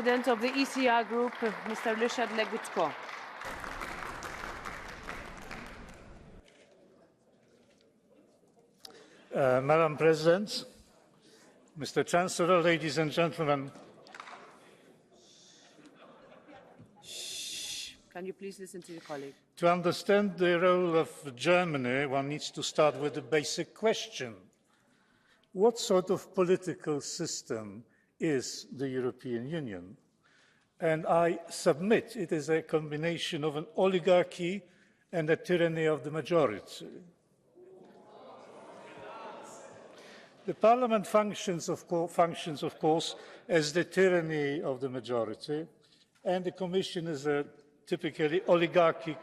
President of the ECR Group, Mr. Ryszard Legutko. Madam President, Mr. Chancellor, ladies and gentlemen. Can you please listen to your colleague? To understand the role of Germany, one needs to start with a basic question. What sort of political system is the European Union? And I submit it is a combination of an oligarchy and a tyranny of the majority. The Parliament functions, of course, as the tyranny of the majority, and the Commission is a typically oligarchic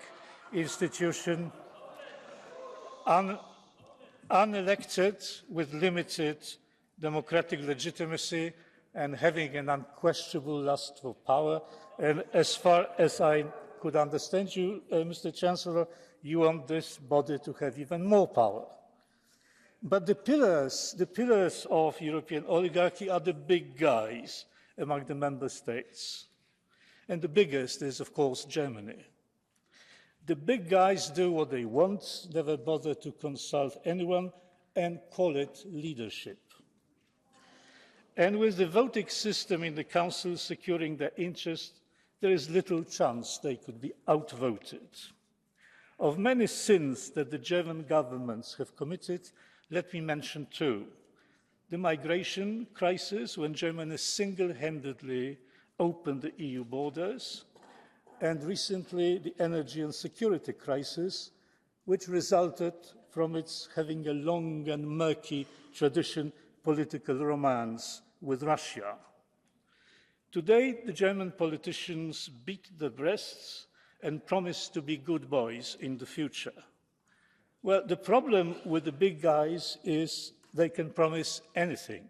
institution, unelected, with limited democratic legitimacy and having an unquestionable lust for power. And as far as I could understand you, Mr. Chancellor, you want this body to have even more power. But the pillars of European oligarchy are the big guys among the member states. And the biggest is, of course, Germany. The big guys do what they want, never bother to consult anyone, and call it leadership. And with the voting system in the Council securing their interest, there is little chance they could be outvoted. Of many sins that the German governments have committed, let me mention two. The migration crisis, when Germany single-handedly opened the EU borders, and recently the energy and security crisis, which resulted from its having a long and murky tradition political romance with Russia. Today, the German politicians beat their breasts and promise to be good boys in the future. Well, the problem with the big guys is they can promise anything,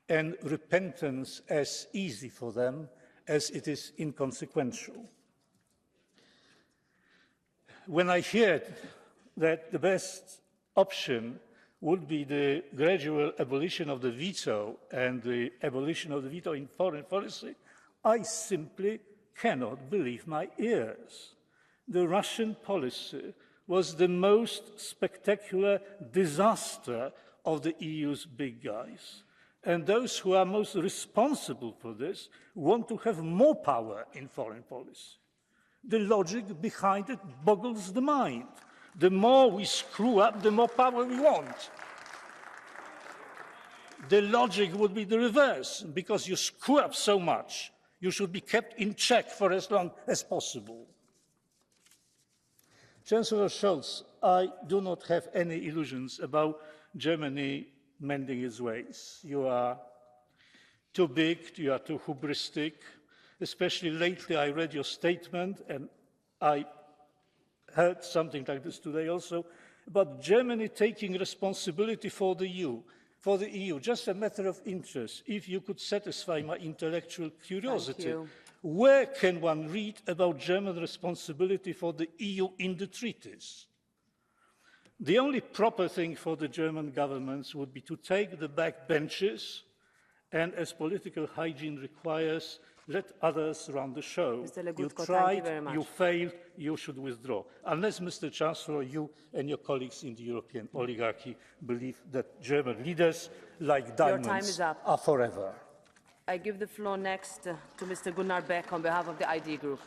and repentance as easy for them as it is inconsequential. When I heard that the best option would be the gradual abolition of the veto and the abolition of the veto in foreign policy, I simply cannot believe my ears. The Russian policy was the most spectacular disaster of the EU's big guys. And those who are most responsible for this want to have more power in foreign policy. The logic behind it boggles the mind. The more we screw up, the more power we want. The logic would be the reverse. Because you screw up so much, you should be kept in check for as long as possible. Chancellor Scholz, I do not have any illusions about Germany mending its ways. You are too big, you are too hubristic. Especially lately, I read your statement, and I heard something like this today also, about Germany taking responsibility for the EU. Just a matter of interest, if you could satisfy my intellectual curiosity. Where can one read about German responsibility for the EU in the treaties? The only proper thing for the German governments would be to take the back benches and, as political hygiene requires, let others run the show. Mr. Legutko, you tried, thank you very much. You failed, you should withdraw. Unless, Mr. Chancellor, you and your colleagues in the European oligarchy believe that German leaders, like diamonds, are forever. I give the floor next to Mr. Gunnar Beck on behalf of the ID Group.